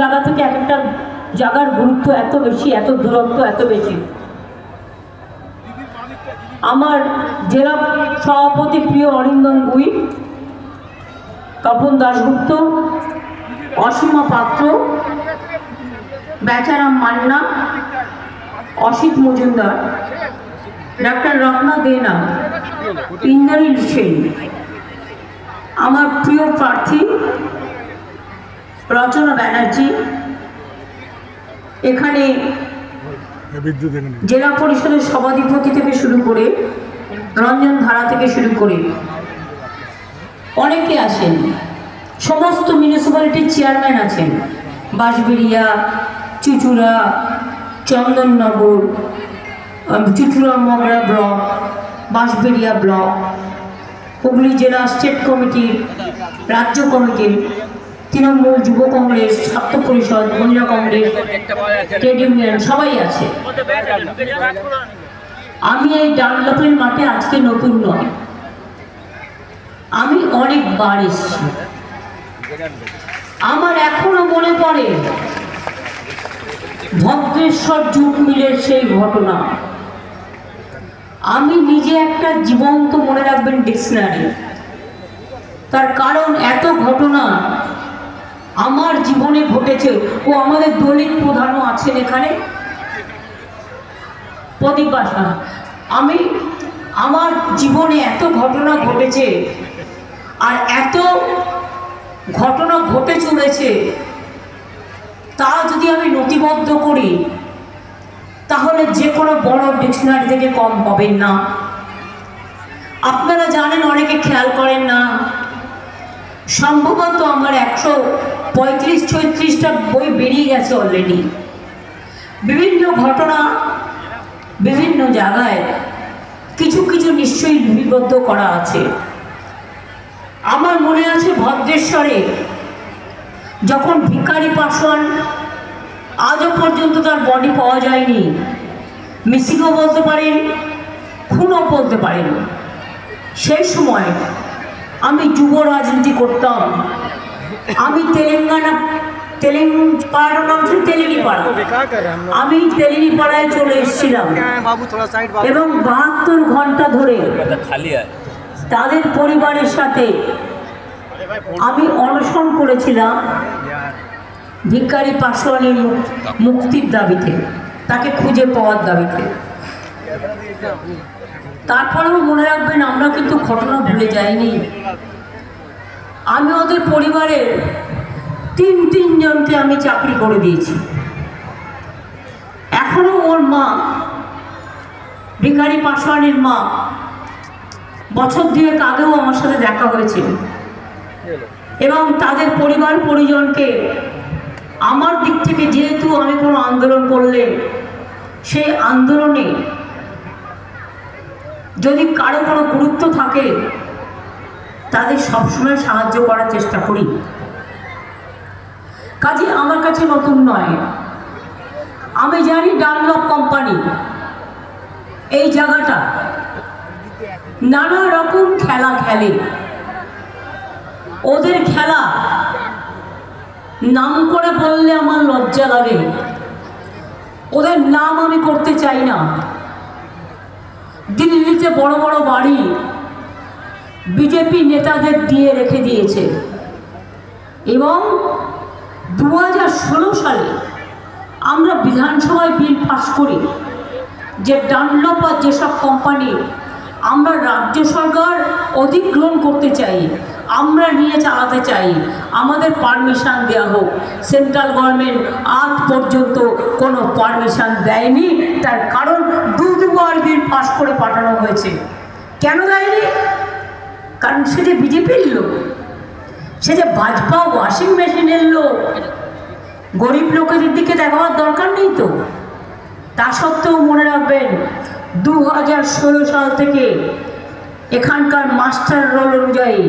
জায়গা থেকে এক একটা জায়গার গুরুত্ব এত বেশি, এত দূরত্ব এত বেশি। আমার জেলা সভাপতি প্রিয় অরিন্দম গুই, তপন দাশগুপ্ত, অসীমা পাত্র, বেচারাম মান্না, অসিত মজুমদার, ডাক্তার রত্না দেনা, ইন্দ্রিল সেন, আমার প্রিয় প্রার্থী রচনা ব্যানার্জি, এখানে জেলা পরিষদের সভাধিপতি থেকে শুরু করে রঞ্জন ধারা থেকে শুরু করে অনেকে আছেন, সমস্ত মিউনিসিপ্যালিটির চেয়ারম্যান আছেন, বাঁশবেড়িয়া, চুঁচুড়া, চন্দননগর, চুঁচুড়া মগরা ব্লক, বাঁশবেড়িয়া ব্লক, হুগলি জেলা স্টেট কমিটির, রাজ্য কমিটির, তৃণমূল, যুব কংগ্রেস, ছাত্র পরিষদ, মহিলা কংগ্রেস, ট্রেড ইউনিয়ন সবাই আছে। আমি এই ডানলপের মাঠে আজকে নতুন নয়, আমি অনেকবার এসেছি। আমার এখনো মনে পড়ে ভদ্রেশ্বর জুট মিলের সেই ঘটনা। আমি নিজে একটা জীবন্ত মনে রাখবেন ডিকশনারি, তার কারণ এত ঘটনা আমার জীবনে ঘটেছে। ও আমাদের দলিত প্রধানও আছেন এখানে, প্রদীপ বাসা। আমার জীবনে এত ঘটনা ঘটেছে, আর এত ঘটনা ঘটে চলেছে, তা যদি আমি নথিবদ্ধ করি তাহলে যে কোনো বড় ডিকশনারি থেকে কম হবেন না। আপনারা জানেন, অনেকে খেয়াল করেন না, সম্ভবত আমার 135-36টা বই বেরিয়ে গেছে অলরেডি। বিভিন্ন ঘটনা বিভিন্ন জায়গায় কিছু কিছু নিশ্চয়ই লিপিবদ্ধ করা আছে। আমার মনে আছে ভদ্রেশ্বরে যখন ভিখারি পাসওয়ান, আজও পর্যন্ত তার বডি পাওয়া যায়নি, মিসিংও বলতে পারেন, খুনও বলতে পারেন। সেই সময় আমি যুব রাজনীতি করতাম। আমি আমি তেলেনিপাড়ায় চলে এসেছিলাম এবং 72 ঘন্টা ধরে তাদের পরিবারের সাথে আমি অনশন করেছিলাম ভিখারি পাসওয়ানের মুক্তির দাবিতে, তাকে খুঁজে পাওয়ার দাবিতে। তারপরেও মনে রাখবেন, আমরা কিন্তু ঘটনা ভুলে যাইনি। আমি ওদের পরিবারের তিনজনকে আমি চাকরি করে দিয়েছি। এখনো ওর মা, ভিখারি পাসওয়ানের মা, বছর 2 আগেও আমার সাথে দেখা হয়েছে এবং তাদের পরিবার পরিজনকে আমার দিক থেকে, যেহেতু আমি কোনো আন্দোলন করলে সেই আন্দোলনে যদি কারো কোনো গুরুত্ব থাকে তাদের সবসময় সাহায্য করার চেষ্টা করি। কাজে আমার কাছে নতুন নয়। আমি জানি ডানলপ কোম্পানি এই জায়গাটা নানা রকম খেলা খেলে। ওদের খেলা নাম করে বললে আমার লজ্জা লাগে, ওদের নাম আমি করতে চাই না। দিল্লিতে বড় বড় বাড়ি বিজেপি নেতাদের দিয়ে রেখে দিয়েছে এবং 2016 সালে আমরা বিধানসভায় বিল পাস করি যে ডানলপ আর যেসব কোম্পানি আমরা রাজ্য সরকার অধিগ্রহণ করতে চাই, আমরা নিয়ে চালাতে চাই, আমাদের পারমিশন দেওয়া হোক। সেন্ট্রাল গভর্নমেন্ট আজ পর্যন্ত কোনো পারমিশন দেয়নি। তার কারণ 2বার বিল পাস করে পাঠানো হয়েছে। কেন দেয়নি? কারণ সে যে বিজেপির লোক, সে যে ভাজপা ওয়াশিং মেশিনের লোক, গরিব লোকেদের দিকে দেখাবার দরকার নেই তো। তা সত্ত্বেও মনে রাখবেন, 2016 সাল থেকে এখানকার মাস্টার রোল অনুযায়ী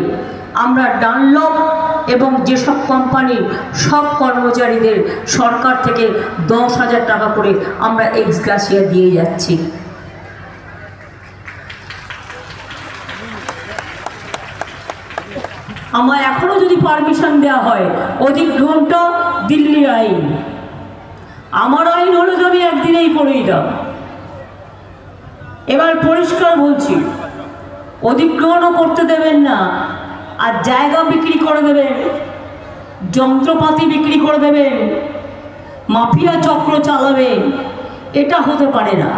আমরা ডানলপ এবং যেসব কোম্পানি সব কর্মচারীদের সরকার থেকে 10,000 টাকা করে আমরা এক্স গ্রাসিয়া দিয়ে যাচ্ছি। আমার এখনো যদি পারমিশন দেওয়া হয়, অধিগ্রহণটা দিল্লির আইন, আমার আইন হলে তো আমি একদিনেই করে দিতাম। এবার পরিষ্কার বলছি, অধিগ্রহণও করতে দেবেন না, আর জায়গা বিক্রি করে দেবেন, যন্ত্রপাতি বিক্রি করে দেবেন, মাফিয়া চক্র চালাবেন, এটা হতে পারে না।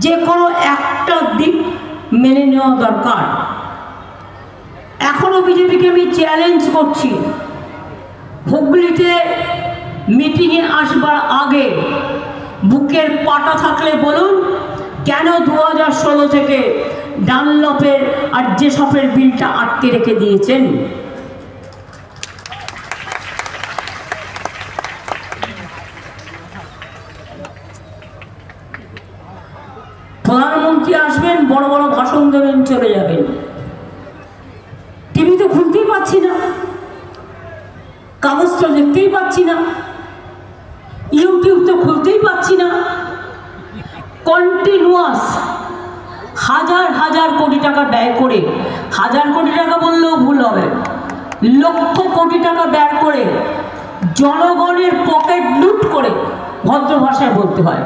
যে কোনো একটা দিক মেনে নেওয়া দরকার। এখনো বিজেপিকে আমি চ্যালেঞ্জ করছি, হুগলিতে মিটিংয়ে আসবার আগে বুকের পাটা থাকলে বলুন, কেন 2016 থেকে ডানলপের আর জেসপের বিলটা আটকে রেখে দিয়েছেন? প্রধানমন্ত্রী আসবেন, বড় বড় ভাষণ দেবেন, চলে যাবেন। টিভি তো খুলতেই পাচ্ছি না, কাগজ তো দেখতেই পাচ্ছি না, ইউটিউব তো খুলতেই পাচ্ছি না। কন্টিনিউয়াস হাজার হাজার কোটি টাকা ব্যয় করে, হাজার কোটি টাকা বললেও ভুল হবে, লক্ষ কোটি টাকা ব্যয় করে জনগণের পকেট লুট করে, ভদ্র ভাষায় বলতে হয়,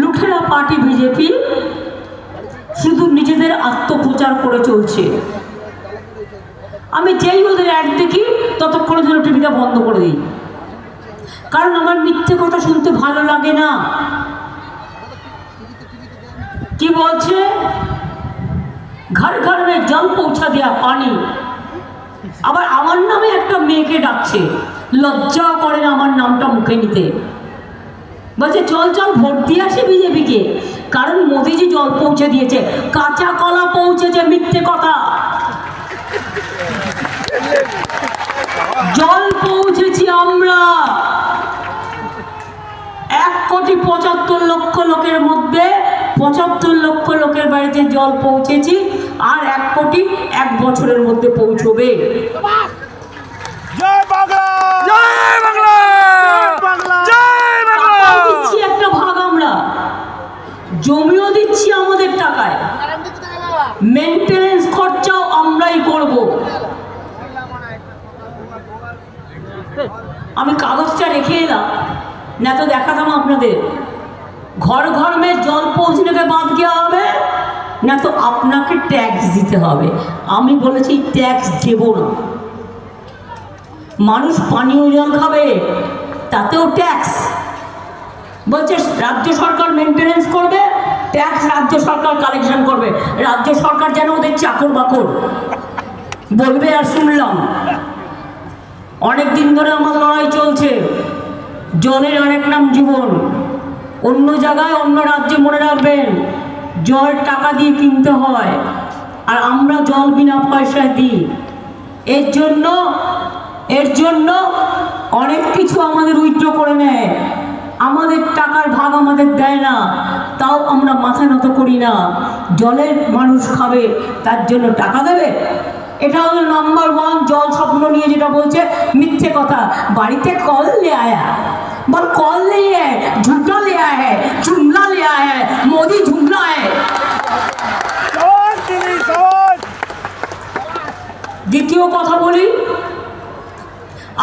লুটেরা পার্টি বিজেপি শুধু নিজেদের আত্মপ্রচার করে চলছে। আমি যেই ওদের অ্যাড দেখি ততক্ষণের জন্য টিভিটা বন্ধ করে দিই, কারণ আমার মিথ্যে কথা শুনতে ভালো লাগে না। কি বলছে? ঘর ঘর মে জল পৌঁছা দেয়া পানি, আবার আমার নামে একটা মেয়েকে ডাকছে, লজ্জাও করে না আমার নামটা মুখে নিতে। বলছে চল চল ভোট দিয়ে আসে বিজেপিকে, কারণ মোদিজি জল পৌঁছে দিয়েছে, কাঁচা কলা পৌঁছেছে, মিথ্যে কথা। জল পৌঁছেছি আমরা 1,75,00,000 লোকের মধ্যে 75 লক্ষ লোকের বাড়িতে জল পৌঁছেছি, আর 1 কোটি 1 বছরের মধ্যে পৌঁছবে। জয় বাংলা, জয় বাংলা, বাংলা, জয় বাংলা। দিচ্ছি একটা ভাগ, আমরা জমিও দিচ্ছি আমাদের টাকায়, মেনটেনেন্স খরচাও আমরাই করব। আমি কাগজটা রেখে এলাম, না তো দেখাতাম আপনাদের। ঘর ঘর মে জল পৌঁছানোকে বাদ দেওয়া হবে, না তো আপনাকে ট্যাক্স দিতে হবে। আমি বলেছি ট্যাক্স দেব না। মানুষ পানীয় জল খাবে, তাতেও ট্যাক্স। বলছে রাজ্য সরকার মেনটেনেন্স করবে, ট্যাক্স রাজ্য সরকার কালেকশন করবে। রাজ্য সরকার যেন ওদের চাকর বাকর বলবে। আর শুনলাম অনেক দিন ধরে আমার লড়াই চলছে, জলের অনেক নাম জীবন। অন্য জায়গায় অন্য রাজ্যে মনে রাখবেন, জল টাকা দিয়ে কিনতে হয়, আর আমরা জল বিনা পয়সায় দিই। এর জন্য অনেক কিছু আমাদের উইথড্র করে নেয়, আমাদের টাকার ভাগ আমাদের দেয় না, তাও আমরা মাথা নত করি না। জলের মানুষ খাবে, তার জন্য টাকা দেবে। এটা হলো নাম্বার 1 জল স্বপ্ন নিয়ে যেটা বলছে, মিথ্যে কথা। বাড়িতে কল ले आया, बल कॉल नहीं है, झूठा ले आया है, जुमला ले आया है, मोदी जुमला है। द्वितीय কথা বলি,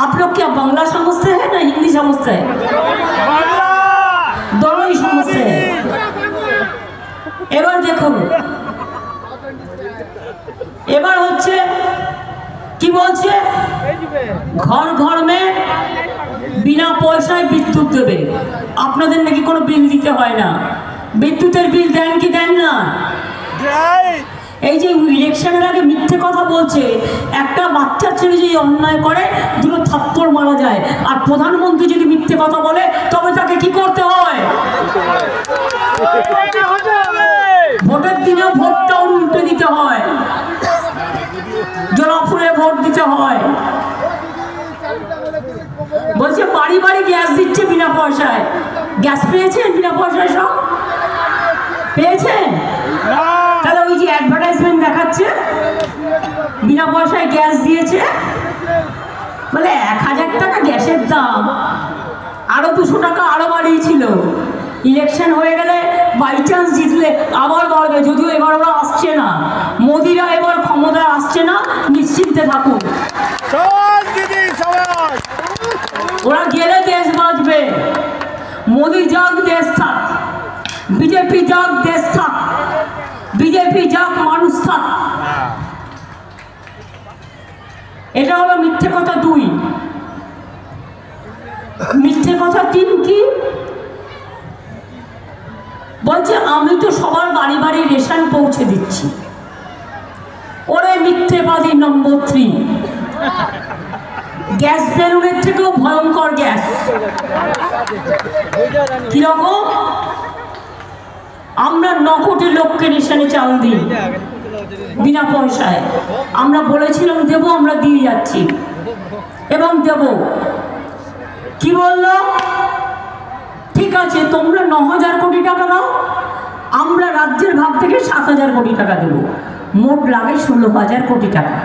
आप लोग क्या बांग्ला समझते हैं ना हिंदी समझते हैं? दोनों ही समझते हैं। এবার দেখুন, এবার হচ্ছে কি বলছে, ঘর ঘর মে বিনা পয়সায় বিদ্যুৎ দেবে। আপনাদের নাকি কোনো বিল দিতে হয় না। বিদ্যুতের বিল দেন কি দেন না? এই যে ইলেকশনের আগে মিথ্যে কথা বলছে, একটা বাচ্চা ছেলে যদি অন্যায় করে দুটো থাপ্পড় মারা যায়, আর প্রধানমন্ত্রী যদি মিথ্যে কথা বলে তবে তাকে কি করতে হয়? ভোটের দিনে ভোটটাও উল্টে দিতে হয়, জনপুরে ভোট দিতে হয়। বলছে বাড়ি বাড়ি গ্যাস দিচ্ছে বিনা পয়সায়। গ্যাস পেয়েছেন বিনা পয়সায়? সব পেয়েছেন? তাহলে ওই যে অ্যাডভার্টাইজমেন্ট দেখাচ্ছে বিনা পয়সায় গ্যাস দিয়েছে, বলে 1000 টাকা গ্যাসের দাম, আরো 200 টাকা আরো বাড়িয়েছিল। ইলেকশন হয়ে গেলে বাই চান্স জিতলে আবার বাড়বে, যদিও এবার ওরা আসছে না, মোদিরা এবার ক্ষমতায় আসছে না, নিশ্চিন্তে থাকুন। ওরা গেলে দেশ বাঁচবে। মোদি যাক দেশ থাক, বিজেপি যাক দেশ থাক, বিজেপি যাক মানুষ থাক। এটা হলো মিথ্যে কথা 2। মিথ্যে কথা 3 কি বলছে? আমি তো সবার বাড়ি বাড়ি রেশন পৌঁছে দিচ্ছি। ওরে মিথ্যেবাদী নম্বর 3। গ্যাস বেলুনের থেকেও ভয়ঙ্কর গ্যাস। কিরকম? আমরা 9 কোটি লোককে রেশনে চাল দিই বিনা পয়সায়। আমরা বলেছিলাম দেব, আমরা দিয়ে যাচ্ছি এবং দেব। কি বললো? ঠিক আছে, তোমরা 9,000 কোটি টাকা দাও, আমরা রাজ্যের ভাগ থেকে 7,000 কোটি টাকা দেব। মোট লাগে 16,000 কোটি টাকা।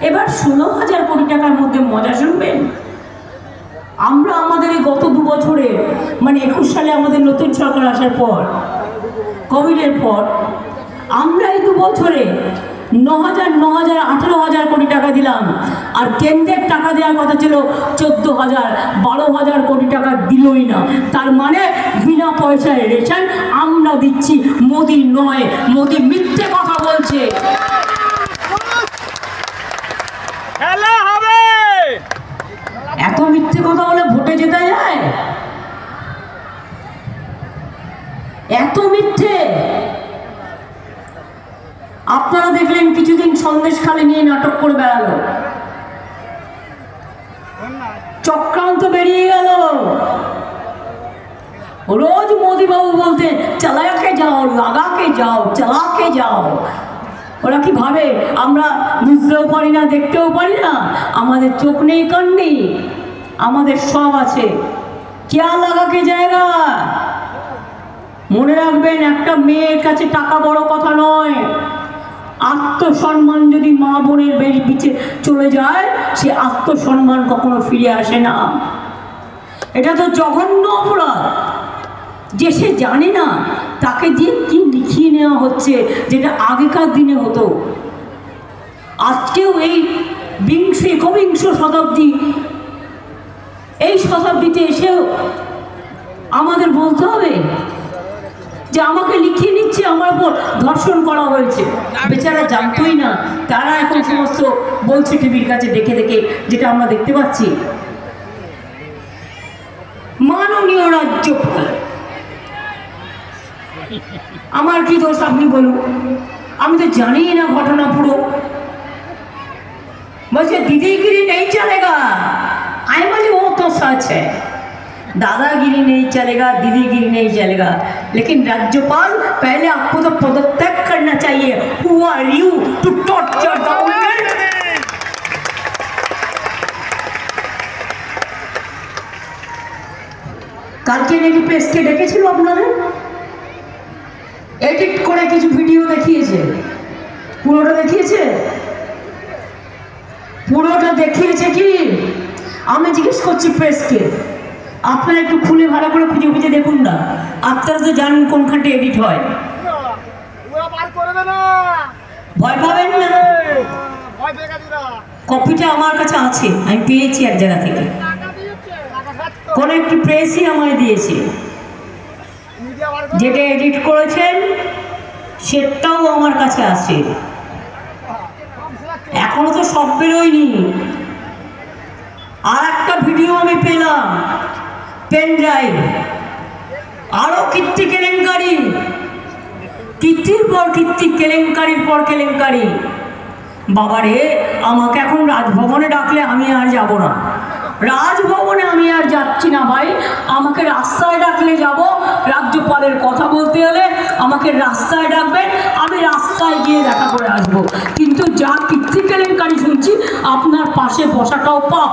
এবার 16,000 কোটি টাকার মধ্যে মজা শুনবেন। আমরা আমাদের এই গত 2 বছরে, মানে 21 সালে আমাদের নতুন সরকার আসার পর, কোভিডের পর, আমরা এই 2 বছরে 9,000, 18,000 কোটি টাকা দিলাম। আর কেন্দ্রের টাকা দেওয়ার কথা ছিল 14,000, 12,000 কোটি টাকা দিলই না। তার মানে বিনা পয়সায় রেশন আমরা দিচ্ছি, মোদি নয়। মোদি মিথ্যে কথা বলছে। এত মিথ্যে কথা বলে ভোটে জেতা যায়? এত মিথ্যে। আপনারা দেখলেন কিছুদিন সন্দেশখালী নিয়ে নাটক করে বেড়ালো, চক্রান্ত বেরিয়ে গেল। রোজ মোদি বাবু বলতে চালাকে যাও, লাগাকে যাও, চালাকে যাও। ওরা কি ভাবে আমরা বুঝতেও পারি না, দেখতেও পারি না? আমাদের চোখ নেই, কান নেই, আমাদের সব আছে। क्या লাগাকে জায়গা? মনে রাখবেন, একটা মেয়ের কাছে টাকা বড় কথা নয়। আত্মসম্মান যদি মা বোনের পিছে চলে যায়, সে আত্মসম্মান কখনো ফিরে আসে না। এটা তো জঘন্য অপরাধ যে সে জানে না তাকে দিয়ে কি লিখিয়ে নেওয়া হচ্ছে, যেটা আগেকার দিনে হতো। আজকেও এই একবিংশ শতাব্দী, এই শতাব্দীতে এসেও আমাদের বলতে হবে যে আমাকে লিখিয়ে নিচ্ছে, আমার উপর ধর্ষণ করা হয়েছে। বেচারা জানতোই না, তারা এখন সমস্ত বলছে টিভির কাছে দেখে দেখে, যেটা আমরা দেখতে পাচ্ছি। মাননীয় রাজ্যপাল, আমার কি দোষ আপনি বলুন? আমি তো জানি না ঘটনা পুরো। বলছে दीदीगिरी नहीं चलेगा। आई बोली वो तो सच है, दादागिरी नहीं चलेगा, दीदीगिरी नहीं चलेगा, लेकिन राज्यपाल पहले आपको तो पदत्याग करना चाहिए। Who are you to torture the women? কালকে নাকি প্রেসকে ডেকেছিল আপনাদের, এডিট করে কিছু ভিডিও দেখিয়েছে। পুরোটা দেখিয়েছে? পুরোটা দেখিয়েছে কি? আমি জিজ্ঞেস করছি প্রেসকে, আপনারা একটু খুলে ভালো করে খুঁজে খুঁজে দেখুন না। আপনারা তো জানেন কোনখানটা এডিট হয়। ভয় পাবেন না, কপিটা আমার কাছে আছে, আমি পেয়েছি এক জায়গা থেকে। কোন একটি প্রেসই আমায় দিয়েছে, যেটা এডিট করেছেন সেটাও আমার কাছে আছে। এখনো তো সব বেরোয়নি। আর একটা ভিডিও আমি পেলাম পেন ড্রাইভ, আরো কীর্তি কেলেঙ্কারি, কীর্তির পর কীর্তি, কেলেঙ্কারির পর কেলেঙ্কারি। বাবারে, আমাকে এখন রাজভবনে ডাকলে আমি আর যাব না। রাজভবনে আমি আর যাচ্ছি না ভাই। আমাকে রাস্তায় ডাকলে যাব। রাজ্যপালের কথা বলতে হলে আমাকে রাস্তায় ডাকবেন, আমি রাস্তায় গিয়ে দেখা করে আসবো। কিন্তু যা কীর্তি কেলেঙ্কারি শুনছি, আপনার পাশে বসাটাও পাপ।